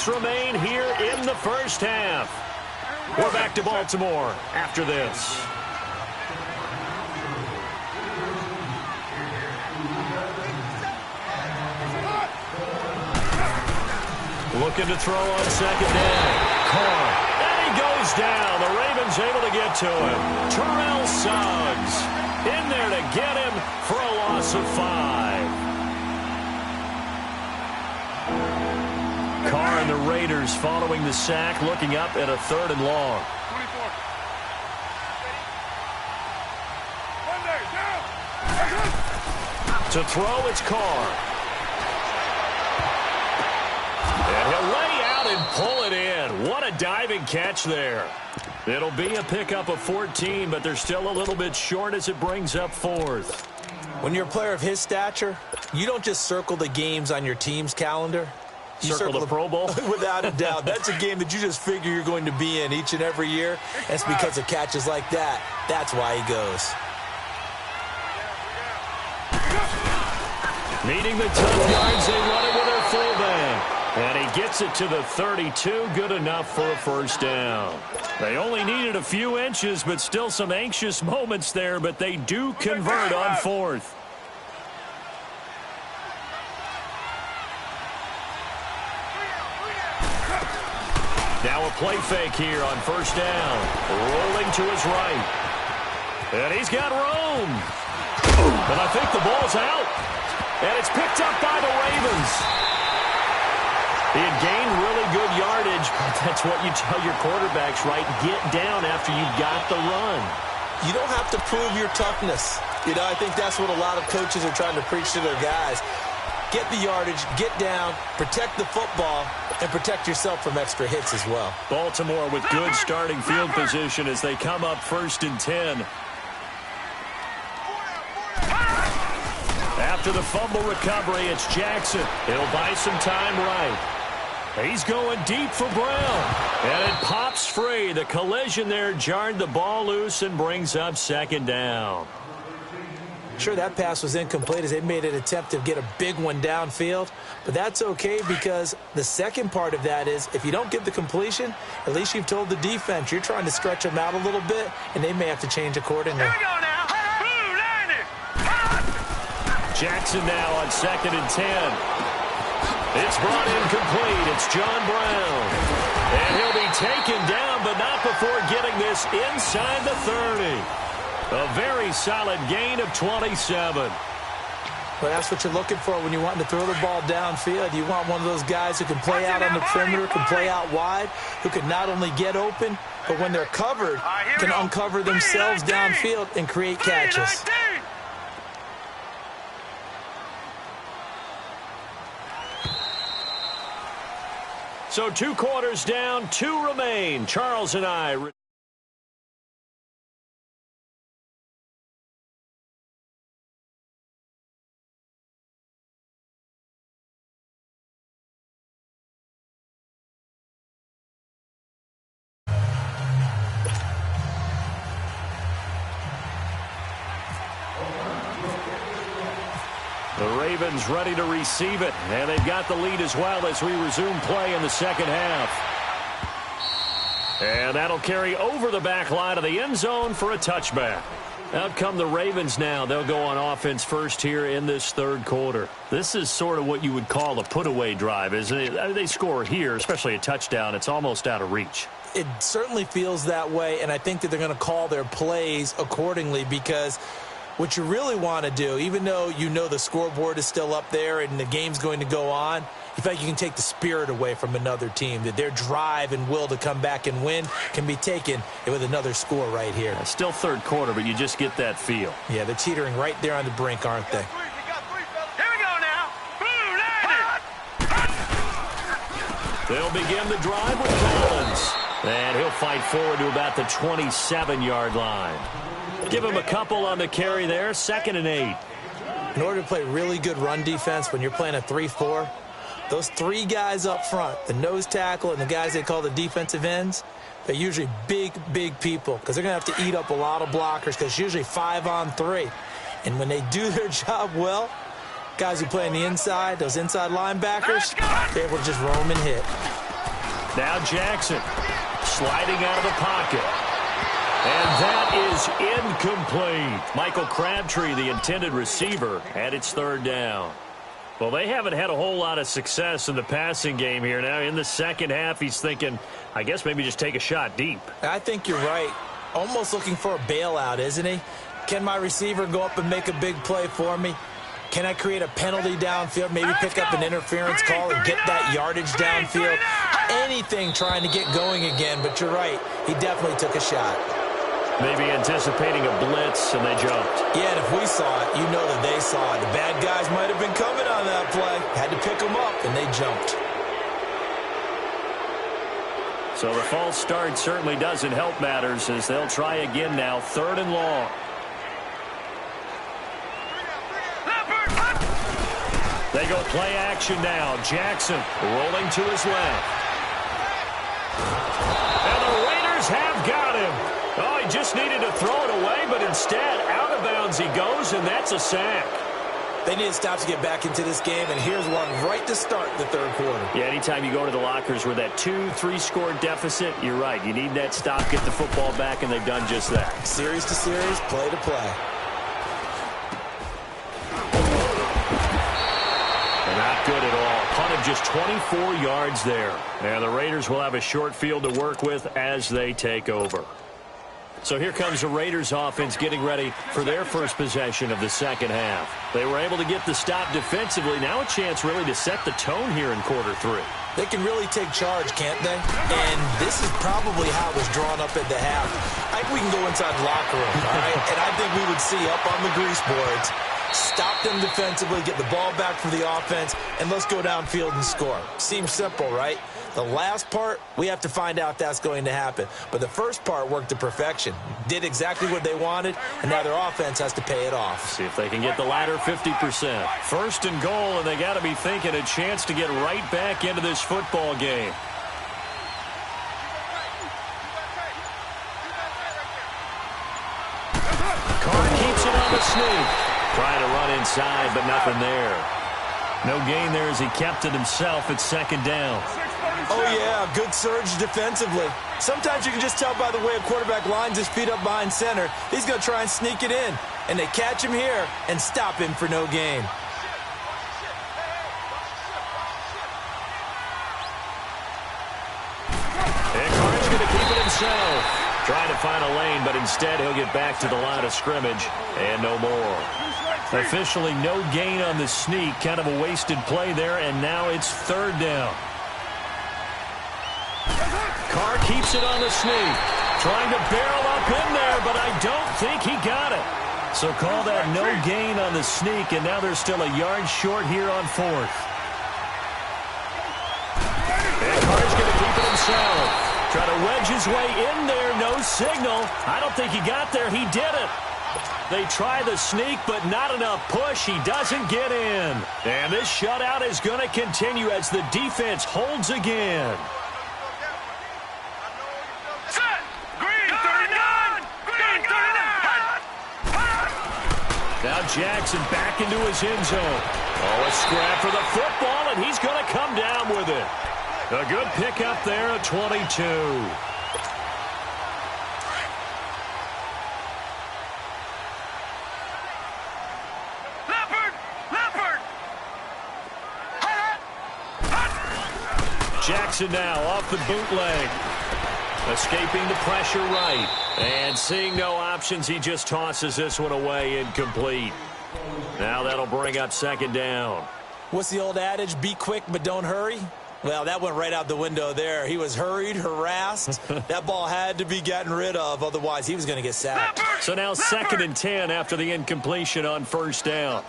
minutes remain here in the first half. We're back to Baltimore after this. Looking to throw on second down. Carr. And he goes down. The Ravens able to get to him. Terrell Suggs in there to get him for a loss of 5. Carr and the Raiders following the sack, looking up at a 3rd and long. 24. To throw, it's Carr. And he'll lay out and pull it in. What a diving catch there. It'll be a pickup of 14, but they're still a little bit short as it brings up 4th. When you're a player of his stature, you don't just circle the games on your team's calendar. You circle the Pro Bowl? Without a doubt. That's a game that you just figure you're going to be in each and every year. It's because of catches like that. That's why he goes. Needing the tough yards, they run it with their fullback. And he gets it to the 32, good enough for a first down. They only needed a few inches, but still some anxious moments there, but they do convert on 4th. Now a play fake here on first down. Rolling to his right. And he's got room. But I think the ball's out. And it's picked up by the Ravens. He had gained really good yardage, but that's what you tell your quarterbacks, right? Get down after you've got the run. You don't have to prove your toughness. You know, I think that's what a lot of coaches are trying to preach to their guys. Get the yardage, get down, protect the football, and protect yourself from extra hits as well. Baltimore with good starting field position as they come up 1st and 10. After the fumble recovery, it's Jackson. He'll buy some time right. He's going deep for Brown. And it pops free. The collision there jarred the ball loose and brings up 2nd down. Sure, that pass was incomplete as they made an attempt to get a big one downfield. But that's okay because the second part of that is if you don't get the completion, at least you've told the defense you're trying to stretch them out a little bit, and they may have to change accordingly. Here we go now. Jackson now on 2nd and 10. It's brought in complete. It's John Brown. And he'll be taken down, but not before getting this inside the 30. A very solid gain of 27. Well, that's what you're looking for when you want to throw the ball downfield. You want one of those guys who can play out on the perimeter, can play out wide, who can not only get open, but when they're covered, can uncover themselves downfield and create catches. So 2 quarters down, 2 remain. Charles and I. The Ravens ready to receive it, and they've got the lead as well as we resume play in the second half. And that'll carry over the back line of the end zone for a touchback. Out come the Ravens now. They'll go on offense first here in this 3rd quarter. This is sort of what you would call a put-away drive, isn't it? I mean, they score here, especially a touchdown. It's almost out of reach. It certainly feels that way, and I think that they're going to call their plays accordingly because what you really want to do, even though you know the scoreboard is still up there and the game's going to go on, you feel like you can take the spirit away from another team, that their drive and will to come back and win can be taken with another score right here. Yeah, still 3rd quarter, but you just get that feel. Yeah, they're teetering right there on the brink, aren't they? Here we go now. They'll begin the drive with Collins. And he'll fight forward to about the 27-yard line. Give him a couple on the carry there, 2nd and 8. In order to play really good run defense when you're playing a 3-4, those 3 guys up front, the nose tackle and the guys they call the defensive ends, they're usually big, big people because they're going to have to eat up a lot of blockers because it's usually 5-on-3. And when they do their job well, guys who play on the inside, those inside linebackers, they're able to just roam and hit. Now Jackson sliding out of the pocket. And that is incomplete. Michael Crabtree, the intended receiver, and it's third down. Well, they haven't had a whole lot of success in the passing game here. Now, in the second half, he's thinking, I guess maybe just take a shot deep. I think you're right. Almost looking for a bailout, isn't he? Can my receiver go up and make a big play for me? Can I create a penalty downfield, maybe pick up an interference call and get that yardage downfield? Anything trying to get going again, but you're right. He definitely took a shot. Maybe anticipating a blitz, and they jumped. Yeah, and if we saw it, you know that they saw it. The bad guys might have been coming on that play. Had to pick them up, and they jumped. So the false start certainly doesn't help matters as they'll try again now, third and long. They go play action now. Jackson rolling to his left. And the Raiders have got him. Oh, he just needed to throw it away, but instead, out of bounds he goes, and that's a sack. They need to stop to get back into this game, and here's one right to start the third quarter. Yeah, anytime you go to the lockers with that 2-3 score deficit, you're right. You need that stop, get the football back, and they've done just that. Series to series, play to play. Not good at all. Punt of just 24 yards there. And the Raiders will have a short field to work with as they take over. So here comes the Raiders offense getting ready for their first possession of the second half. They were able to get the stop defensively. Now a chance really to set the tone here in quarter three. They can really take charge, can't they? And this is probably how it was drawn up at the half. I think we can go inside the locker room, all right? And I think we would see up on the grease boards, stop them defensively, get the ball back for the offense, and let's go downfield and score. Seems simple, right? The last part, we have to find out if that's going to happen. But the first part worked to perfection. Did exactly what they wanted, and now their offense has to pay it off. See if they can get the latter 50%. First and goal, and they got to be thinking a chance to get right back into this football game. Carr keeps it on the sneak. Trying to run inside, but nothing there. No gain there as he kept it himself at second down. Oh, yeah, good surge defensively. Sometimes you can just tell by the way a quarterback lines his feet up behind center. He's going to try and sneak it in. And they catch him here and stop him for no gain. And Carr's going to keep it himself. Trying to find a lane, but instead he'll get back to the line of scrimmage and no more. Officially no gain on the sneak. Kind of a wasted play there, and now it's third down. Carr keeps it on the sneak. Trying to barrel up in there, but I don't think he got it. So call that no gain on the sneak, and now they're still a yard short here on fourth. And Carr's going to keep it himself. Try to wedge his way in there. No signal. I don't think he got there. He did it. They try the sneak, but not enough push. He doesn't get in. And this shutout is going to continue as the defense holds again. Now Jackson back into his end zone. Oh, a scrap for the football, and he's going to come down with it. A good pickup there at 22. Jackson now off the bootleg. Escaping the pressure right. And seeing no options, he just tosses this one away, incomplete. Now that'll bring up second down. What's the old adage? Be quick, but don't hurry. Well, that went right out the window there. He was hurried, harassed. That ball had to be gotten rid of, otherwise he was going to get sacked. So now second and 10 after the incompletion on first down.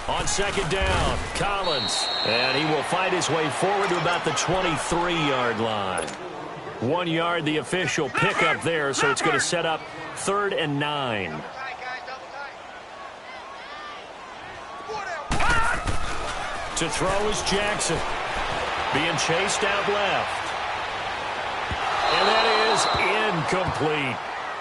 On second down, Collins. And he will fight his way forward to about the 23-yard line. 1 yard, the official pickup there, so it's going to set up third and 9. To throw is Jackson. Being chased out left. And that is incomplete.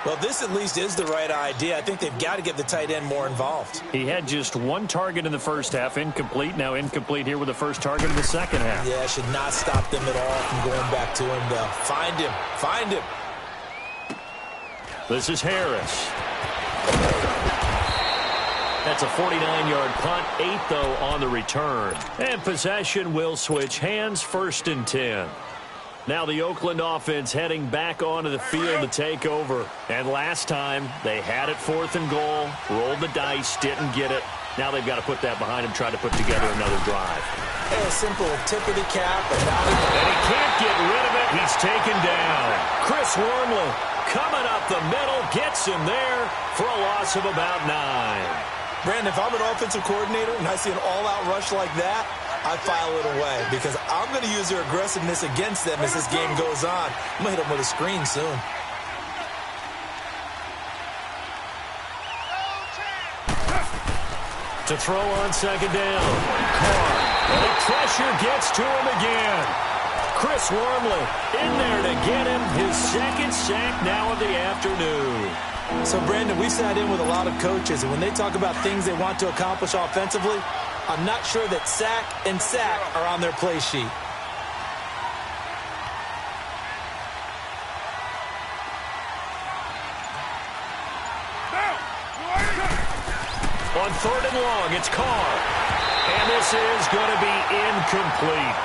Well, this at least is the right idea. I think they've got to get the tight end more involved. He had just one target in the first half, incomplete. Now incomplete here with the first target in the second half. Yeah, should not stop them at all from going back to him, though. Find him. Find him. This is Harris. That's a 49-yard punt, 8, though, on the return. And possession will switch hands, 1st and 10. Now the Oakland offense heading back onto the field to take over. And last time, they had it 4th and goal, rolled the dice, didn't get it. Now they've got to put that behind them, try to put together another drive. A simple tip of the cap. And he can't get rid of it. He's taken down. Chris Wormley coming up the middle, gets him there for a loss of about 9. Brandon, if I'm an offensive coordinator and I see an all-out rush like that, I file it away because I'm going to use their aggressiveness against them as this game goes on. I'm going to hit them with a screen soon. To throw on 2nd down. Carr. And the pressure gets to him again. Chris Wormley in there to get him his 2nd sack now of the afternoon. So, Brandon, we sat in with a lot of coaches, and when they talk about things they want to accomplish offensively, I'm not sure that sack and sack are on their play sheet. On 3rd and long, it's Carr. And this is going to be incomplete.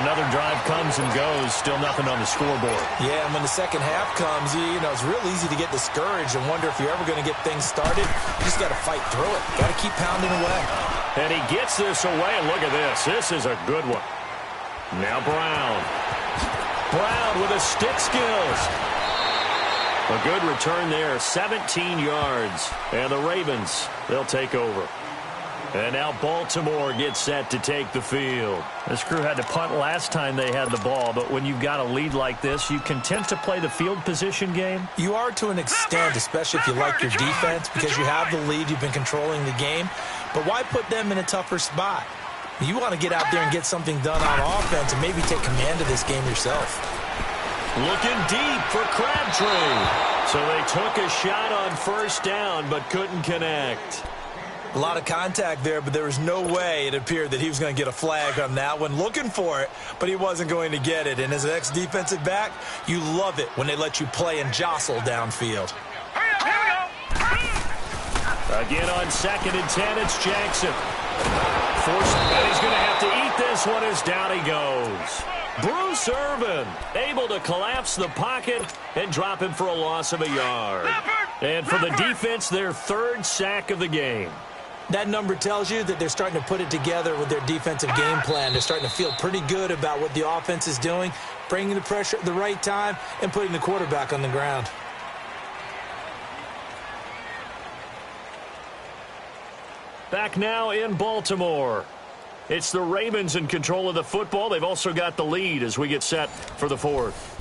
Another drive comes and goes, still nothing on the scoreboard. Yeah, and when the second half comes, you know, it's real easy to get discouraged and wonder if you're ever going to get things started. You just got to fight through it. Got to keep pounding away. And he gets this away, and look at this. This is a good one. Now Brown. Brown with his stick skills. A good return there, 17 yards. And the Ravens, they'll take over. And now Baltimore gets set to take the field. This crew had to punt last time they had the ball, but when you've got a lead like this, you content to play the field position game? You are to an extent, especially if you like your defense, because you have the lead, you've been controlling the game. But why put them in a tougher spot? You want to get out there and get something done on offense and maybe take command of this game yourself. Looking deep for Crabtree. So they took a shot on 1st down, but couldn't connect. A lot of contact there, but there was no way it appeared that he was going to get a flag on that one. Looking for it, but he wasn't going to get it. And as an ex-defensive back, you love it when they let you play and jostle downfield. Again on 2nd and 10, it's Jackson. Forced, and he's going to have to eat this one as down he goes. Bruce Irvin able to collapse the pocket and drop him for a loss of a yard. And for the defense, their 3rd sack of the game. That number tells you that they're starting to put it together with their defensive game plan. They're starting to feel pretty good about what the offense is doing, bringing the pressure at the right time, and putting the quarterback on the ground. Back now in Baltimore. It's the Ravens in control of the football. They've also got the lead as we get set for the 4th.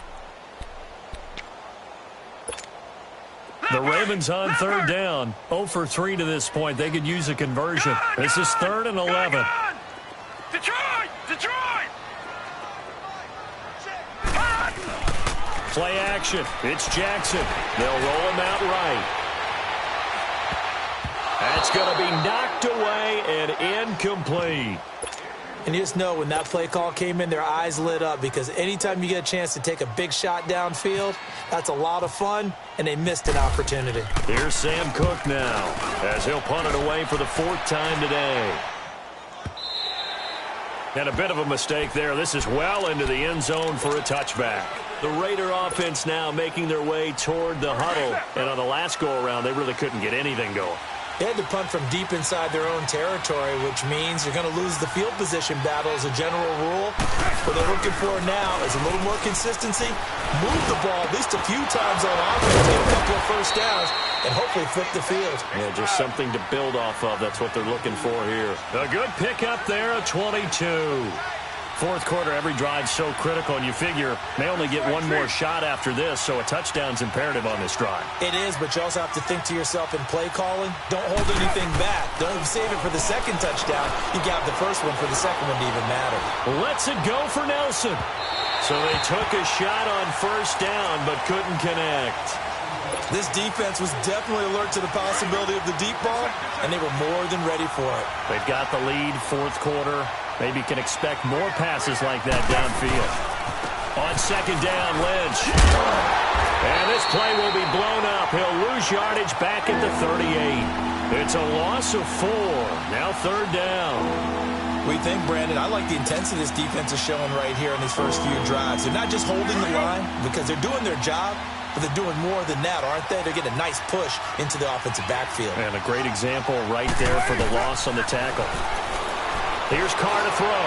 The Ravens on 3rd down. 0 for 3 to this point. They could use a conversion. This is 3rd and 11. Detroit! Detroit! Play action. It's Jackson. They'll roll him out right. That's going to be knocked away and incomplete. And you just know when that play call came in, their eyes lit up because anytime you get a chance to take a big shot downfield, that's a lot of fun, and they missed an opportunity. Here's Sam Cook now as he'll punt it away for the 4th time today. And a bit of a mistake there. This is well into the end zone for a touchback. The Raider offense now making their way toward the huddle. And on the last go-around, they really couldn't get anything going. They had to punt from deep inside their own territory, which means you're going to lose the field position battle as a general rule. What they're looking for now is a little more consistency, move the ball at least a few times on offense, get a couple of 1st downs, and hopefully flip the field. Yeah, just something to build off of. That's what they're looking for here. A good pickup there, a 22. 4th quarter, every drive so critical, and you figure they only get one more shot after this, so a touchdown's imperative on this drive. It is, but you also have to think to yourself in play calling, don't hold anything back. Don't save it for the 2nd touchdown. You got the 1st one for the 2nd one to even matter. Let's it go for Nelson. So they took a shot on 1st down, but couldn't connect. This defense was definitely alert to the possibility of the deep ball, and they were more than ready for it. They've got the lead, fourth quarter. Maybe can expect more passes like that downfield. On second down, Lynch. And this play will be blown up. He'll lose yardage back at the 38. It's a loss of 4. Now third down. We think, Brandon, I like the intensity this defense is showing right here in these first few drives. They're not just holding the line because they're doing their job, but they're doing more than that, aren't they? They're getting a nice push into the offensive backfield. And a great example right there for the loss on the tackle. Here's Carr to throw.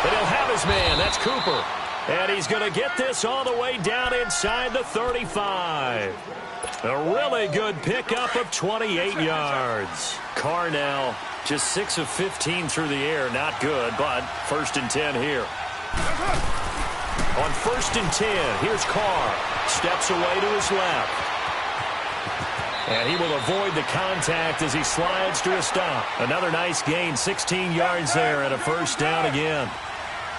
And he'll have his man. That's Cooper. And he's going to get this all the way down inside the 35. A really good pickup of 28 yards. Carr now just 6 of 15 through the air. Not good, but first and 10 here. On first and 10, here's Carr. Steps away to his left. And he will avoid the contact as he slides to a stop. Another nice gain, 16 yards there and a first down again.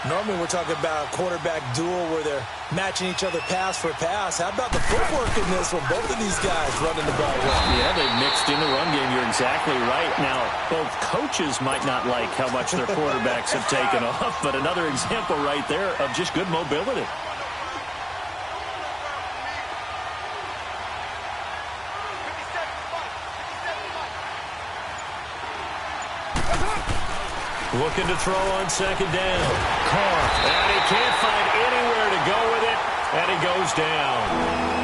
Normally we're talking about a quarterback duel where they're matching each other pass for pass. How about the footwork in this one? Both of these guys running the ball well. Yeah, they've mixed in the run game. You're exactly right. Now, both coaches might not like how much their quarterbacks have taken off, but another example right there of just good mobility. Looking to throw on second down. Carr. And he can't find anywhere to go with it. And he goes down.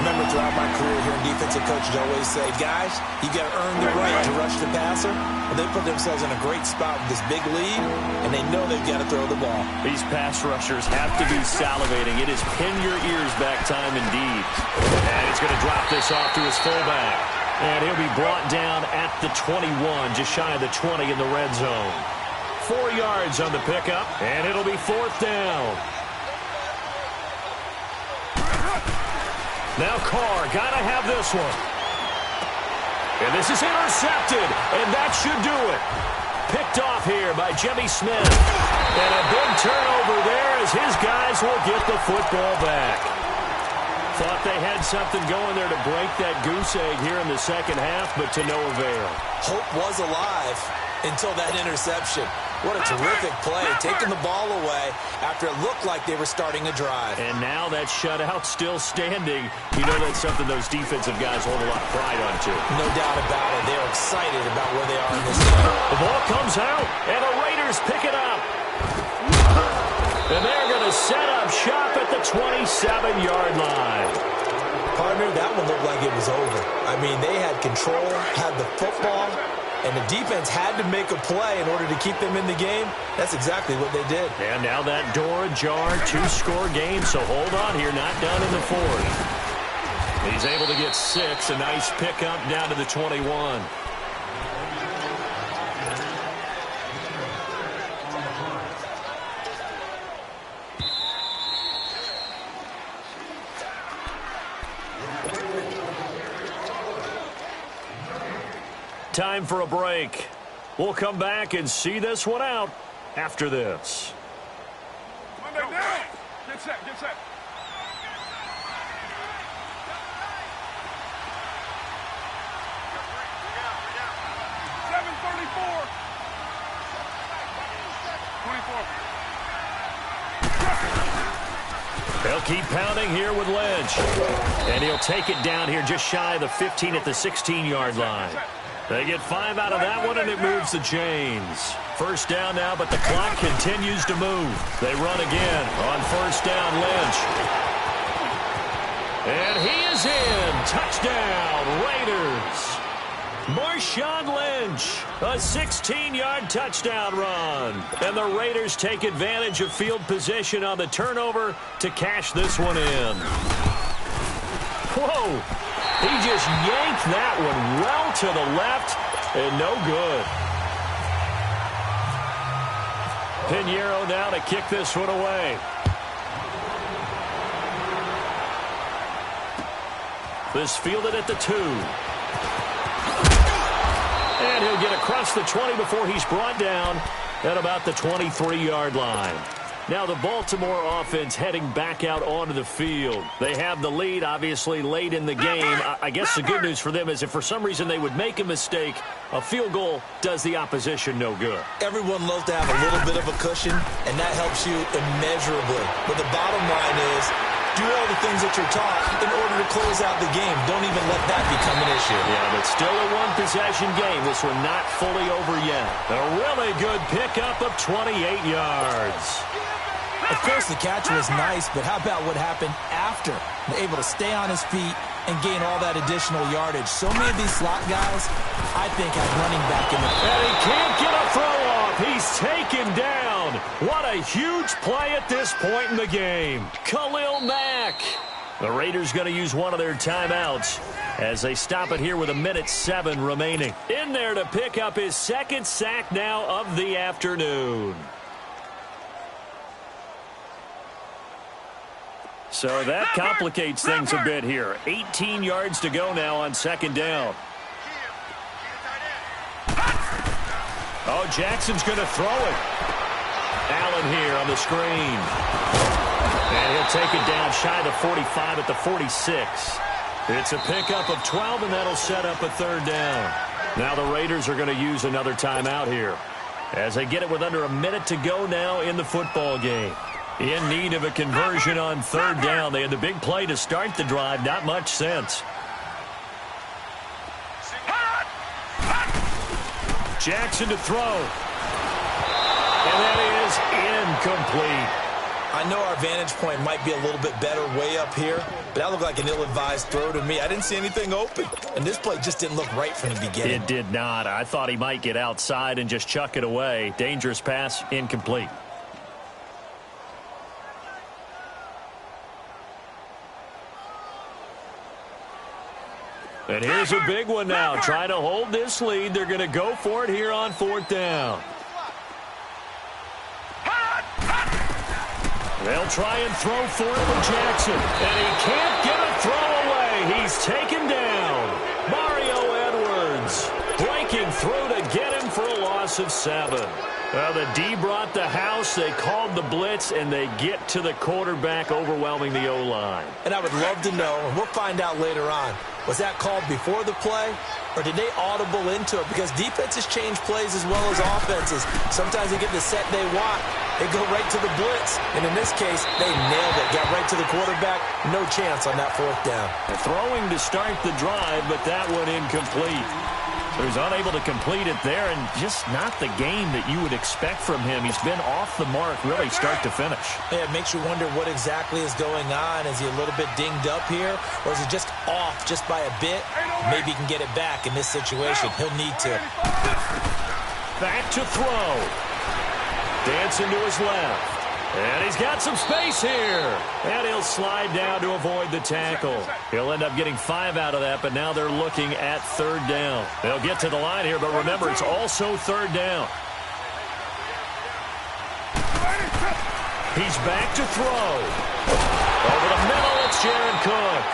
Remember, throughout my career here in defensive coaches always say, guys, you got to earn the right to rush the passer. And they put themselves in a great spot with this big lead, and they know they've got to throw the ball. These pass rushers have to be salivating. It is pin your ears back time indeed. And he's going to drop this off to his fullback. And he'll be brought down at the 21, just shy of the 20 in the red zone. 4 yards on the pickup, and it'll be fourth down. Now Carr, gotta have this one. And this is intercepted, and that should do it. Picked off here by Jimmy Smith. And a big turnover there as his guys will get the football back. Thought they had something going there to break that goose egg here in the second half, but to no avail. Hope was alive until that interception. What a terrific play, taking the ball away after it looked like they were starting a drive. And now that shutout still standing. You know that's something those defensive guys hold a lot of pride on, too. No doubt about it. They're excited about where they are in this game. The ball comes out, and the Raiders pick it up. And they're going to set up shop at the 27-yard line. Partner, that one looked like it was over. I mean, they had control, had the football, and the defense had to make a play in order to keep them in the game. That's exactly what they did. And now that door ajar, 2-score game, so hold on here, not done in the fourth. He's able to get 6, a nice pickup down to the 21. Time for a break. We'll come back and see this one out after this. Monday down. Get set, get set. They'll keep pounding here with Lynch. And he'll take it down here just shy of the 15 at the 16-yard line. They get 5 out of that one, and it moves the chains. First down now, but the clock continues to move. They run again on first down, Lynch. And he is in. Touchdown, Raiders. Marshawn Lynch, a 16-yard touchdown run. And the Raiders take advantage of field position on the turnover to cash this one in. Whoa. He just yanked that one well to the left, and no good. Pinheiro now to kick this one away. This fielded at the 2. And he'll get across the 20 before he's brought down at about the 23-yard line. Now the Baltimore offense heading back out onto the field. They have the lead, obviously, late in the game. I guess the good news for them is if for some reason they would make a mistake, a field goal does the opposition no good. Everyone loves to have a little bit of a cushion, and that helps you immeasurably. But the bottom line is, do all the things that you're taught in order to close out the game. Don't even let that become an issue. Yeah, but still a one-possession game. This one not fully over yet. A really good pickup of 28 yards. Of course, the catch was nice, but how about what happened after? Able to stay on his feet and gain all that additional yardage. So many of these slot guys, I think, have running back in the... And he can't get a throw off. He's taken down. What a huge play at this point in the game. Khalil Mack. The Raiders going to use one of their timeouts as they stop it here with 1:07 remaining. In there to pick up his second sack now of the afternoon. So that complicates things a bit here. 18 yards to go now on second down. Oh, Jackson's going to throw it. Allen here on the screen. And he'll take it down shy of the 45 at the 46. It's a pickup of 12, and that'll set up a third down. Now the Raiders are going to use another timeout here as they get it with under a minute to go now in the football game. In need of a conversion on third down. They had the big play to start the drive. Not much sense. Jackson to throw. And that is incomplete. I know our vantage point might be a little bit better way up here, but that looked like an ill-advised throw to me. I didn't see anything open, and this play just didn't look right from the beginning. It did not. I thought he might get outside and just chuck it away. Dangerous pass, incomplete. And here's a big one now. Trying to hold this lead. They're going to go for it here on fourth down. They'll try and throw for it with Jackson. And he can't get a throw away. He's taken down. Mario Edwards breaking through to get him for a loss of 7. Well, the D brought the house. They called the blitz, and they get to the quarterback, overwhelming the O-line. And I would love to know, and we'll find out later on, was that called before the play, or did they audible into it? Because defenses change plays as well as offenses. Sometimes they get the set they want. They go right to the blitz. And in this case, they nailed it. Got right to the quarterback. No chance on that fourth down. Throwing to start the drive, but that one incomplete. So he's unable to complete it there, and just not the game that you would expect from him. He's been off the mark really start to finish. Yeah, it makes you wonder what exactly is going on. Is he a little bit dinged up here, or is he just off just by a bit? Maybe he can get it back in this situation. He'll need to. Back to throw. Dancing to his left. And he's got some space here. And he'll slide down to avoid the tackle. He'll end up getting 5 out of that, but now they're looking at third down. They'll get to the line here, but remember, it's also third down. He's back to throw. Over the middle, it's Jared Cook.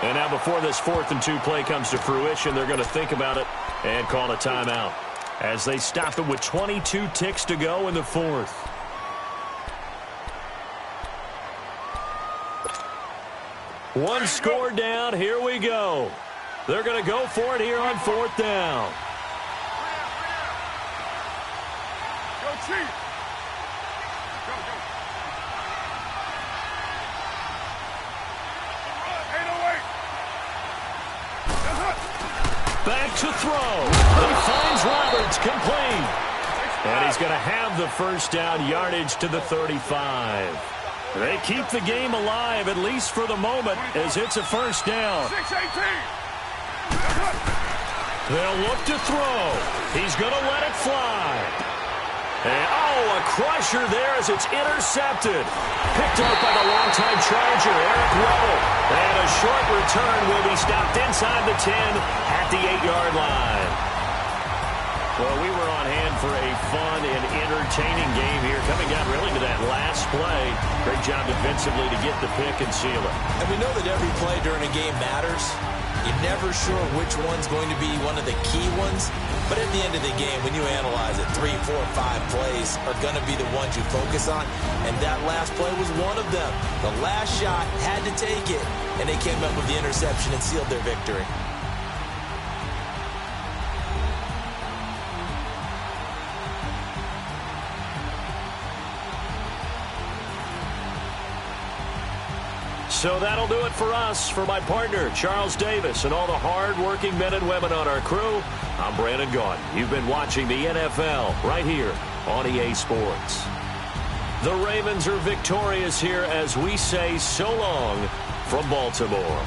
And now before this 4th and 2 play comes to fruition, they're going to think about it and call a timeout as they stop it with 22 ticks to go in the 4th. One score down. Here we go. They're going to go for it here on 4th down. Go, Chief. Go, go. 808. Back to throw. He finds Roberts, complete. And he's going to have the first down, yardage to the 35. They keep the game alive, at least for the moment, as it's a first down. 6-18. They'll look to throw. He's going to let it fly. And, a crusher there as it's intercepted. Picked up by the longtime Charger, Eric Weddle. And a short return will be stopped inside the 10 at the 8-yard line. Well, we were on hand for a fun and entertaining game here. Coming down really to that last play. Great job defensively to get the pick and seal it. And we know that every play during a game matters. You're never sure which one's going to be one of the key ones. But at the end of the game, when you analyze it, 3, 4, 5 plays are going to be the ones you focus on. And that last play was one of them. The last shot had to take it, and they came up with the interception and sealed their victory. So that'll do it for us. For my partner, Charles Davis, and all the hard-working men and women on our crew, I'm Brandon Gaudin. You've been watching the NFL right here on EA Sports. The Ravens are victorious here as we say so long from Baltimore.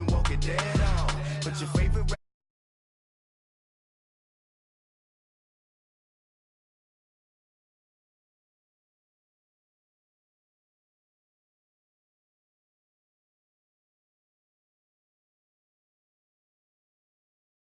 Walk it dead on. Put your favorite